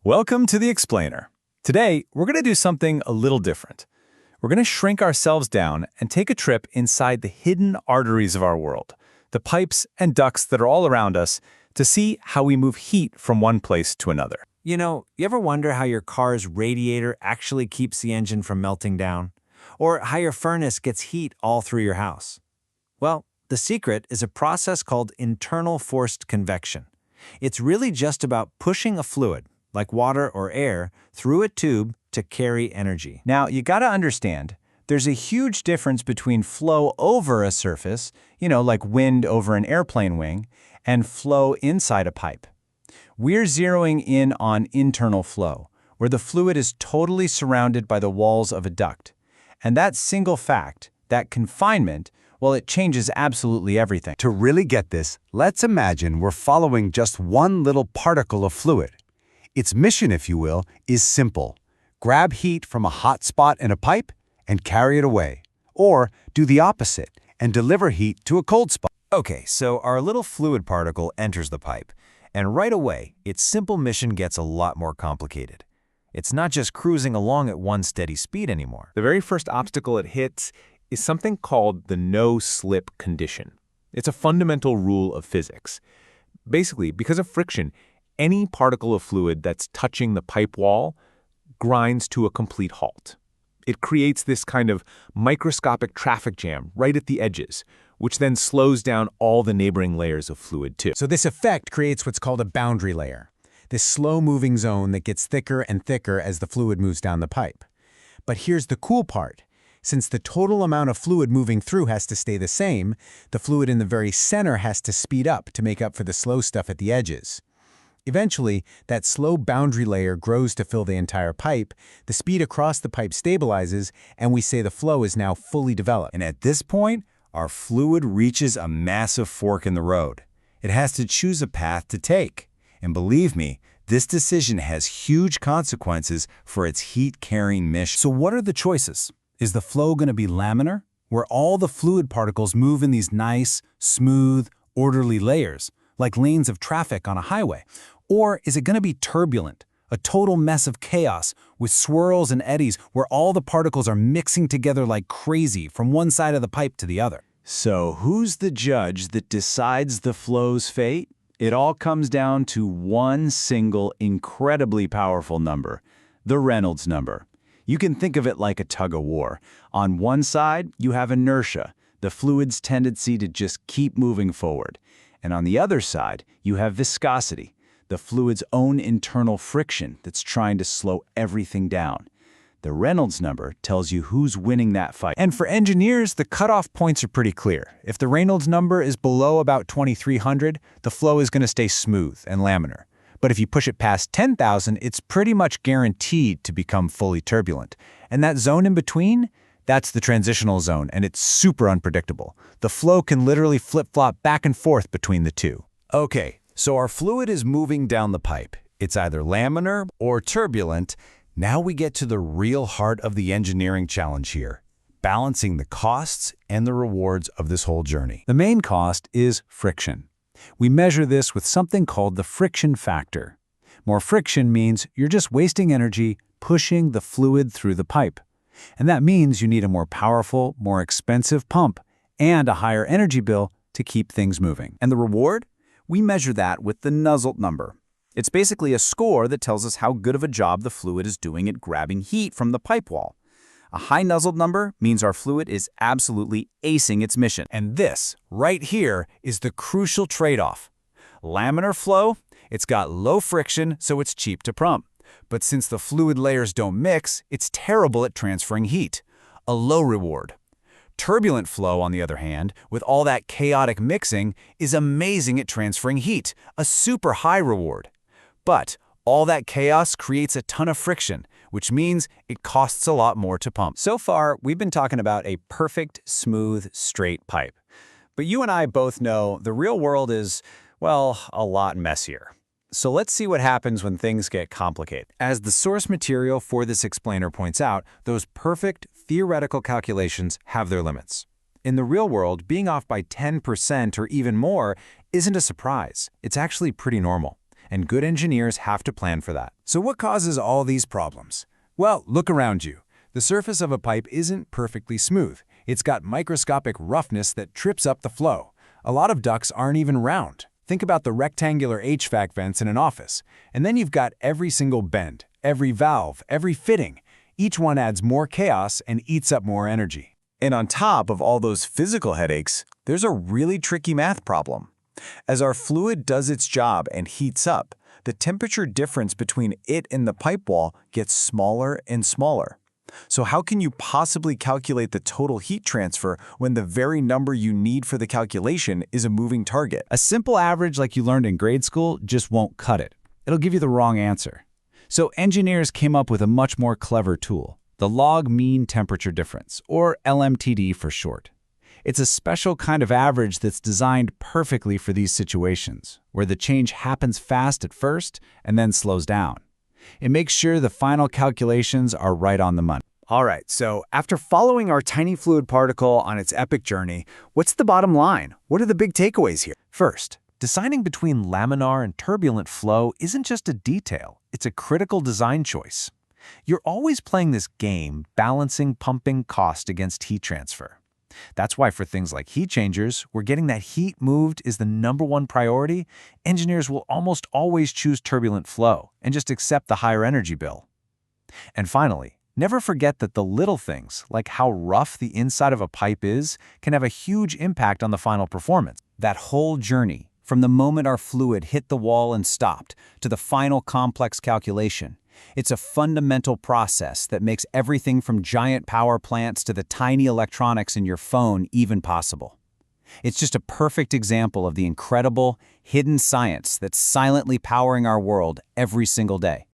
Welcome to the Explainer. Today, we're going to do something a little different. We're going to shrink ourselves down and take a trip inside the hidden arteries of our world, the pipes and ducts that are all around us, to see how we move heat from one place to another. You ever wonder how your car's radiator actually keeps the engine from melting down? Or how your furnace gets heat all through your house? Well, the secret is a process called internal forced convection. It's really just about pushing a fluid, like water or air, through a tube to carry energy. Now, you got to understand, there's a huge difference between flow over a surface, like wind over an airplane wing, and flow inside a pipe. We're zeroing in on internal flow, where the fluid is totally surrounded by the walls of a duct. And that single fact, that confinement, well, it changes absolutely everything. To really get this, let's imagine we're following just one little particle of fluid. Its mission, if you will, is simple. Grab heat from a hot spot in a pipe and carry it away. Or do the opposite and deliver heat to a cold spot. Okay, so our little fluid particle enters the pipe, and right away, its simple mission gets a lot more complicated. It's not just cruising along at one steady speed anymore. The very first obstacle it hits is something called the no-slip condition. It's a fundamental rule of physics. Basically, because of friction, any particle of fluid that's touching the pipe wall grinds to a complete halt. It creates this kind of microscopic traffic jam right at the edges, which then slows down all the neighboring layers of fluid too. So this effect creates what's called a boundary layer, this slow-moving zone that gets thicker and thicker as the fluid moves down the pipe. But here's the cool part. Since the total amount of fluid moving through has to stay the same, the fluid in the very center has to speed up to make up for the slow stuff at the edges. Eventually, that slow boundary layer grows to fill the entire pipe, the speed across the pipe stabilizes, and we say the flow is now fully developed. And at this point, our fluid reaches a massive fork in the road. It has to choose a path to take. And believe me, this decision has huge consequences for its heat-carrying mission. So what are the choices? Is the flow going to be laminar, where all the fluid particles move in these nice, smooth, orderly layers, like lanes of traffic on a highway? Or is it going to be turbulent, a total mess of chaos with swirls and eddies where all the particles are mixing together like crazy from one side of the pipe to the other? So who's the judge that decides the flow's fate? It all comes down to one single, incredibly powerful number, the Reynolds number. You can think of it like a tug-of-war. On one side, you have inertia, the fluid's tendency to just keep moving forward. And on the other side, you have viscosity, the fluid's own internal friction that's trying to slow everything down. The Reynolds number tells you who's winning that fight. And for engineers, the cutoff points are pretty clear. If the Reynolds number is below about 2300, the flow is going to stay smooth and laminar. But if you push it past 10,000, it's pretty much guaranteed to become fully turbulent. And that zone in between, that's the transitional zone, and it's super unpredictable. The flow can literally flip-flop back and forth between the two. Okay, so our fluid is moving down the pipe. It's either laminar or turbulent. Now we get to the real heart of the engineering challenge here, balancing the costs and the rewards of this whole journey. The main cost is friction. We measure this with something called the friction factor. More friction means you're just wasting energy pushing the fluid through the pipe. And that means you need a more powerful, more expensive pump and a higher energy bill to keep things moving. And the reward? We measure that with the Nusselt number. It's basically a score that tells us how good of a job the fluid is doing at grabbing heat from the pipe wall. A high Nusselt number means our fluid is absolutely acing its mission. And this, right here, is the crucial trade-off. Laminar flow, it's got low friction, so it's cheap to pump. But since the fluid layers don't mix, it's terrible at transferring heat. A low reward. Turbulent flow, on the other hand, with all that chaotic mixing, is amazing at transferring heat, a super high reward. But all that chaos creates a ton of friction, which means it costs a lot more to pump. So far, we've been talking about a perfect, smooth, straight pipe. But you and I both know the real world is, well, a lot messier. So let's see what happens when things get complicated. As the source material for this explainer points out, those perfect theoretical calculations have their limits. In the real world, being off by 10% or even more isn't a surprise. It's actually pretty normal. and good engineers have to plan for that. So what causes all these problems? Well, look around you. The surface of a pipe isn't perfectly smooth. It's got microscopic roughness that trips up the flow. A lot of ducts aren't even round. Think about the rectangular HVAC vents in an office. And then you've got every single bend, every valve, every fitting. Each one adds more chaos and eats up more energy. And on top of all those physical headaches, there's a really tricky math problem. As our fluid does its job and heats up, the temperature difference between it and the pipe wall gets smaller and smaller. So how can you possibly calculate the total heat transfer when the very number you need for the calculation is a moving target? A simple average like you learned in grade school just won't cut it. It'll give you the wrong answer. So engineers came up with a much more clever tool, the log mean temperature difference, or LMTD for short. It's a special kind of average that's designed perfectly for these situations, where the change happens fast at first and then slows down. It makes sure the final calculations are right on the money. All right, so after following our tiny fluid particle on its epic journey, what's the bottom line? What are the big takeaways here? First, deciding between laminar and turbulent flow isn't just a detail, it's a critical design choice. You're always playing this game, balancing pumping cost against heat transfer. That's why for things like heat changers, where getting that heat moved is the #1 priority, engineers will almost always choose turbulent flow and just accept the higher energy bill. And finally, never forget that the little things, like how rough the inside of a pipe is, can have a huge impact on the final performance. That whole journey, from the moment our fluid hit the wall and stopped, to the final complex calculation, it's a fundamental process that makes everything from giant power plants to the tiny electronics in your phone even possible. It's just a perfect example of the incredible, hidden science that's silently powering our world every single day.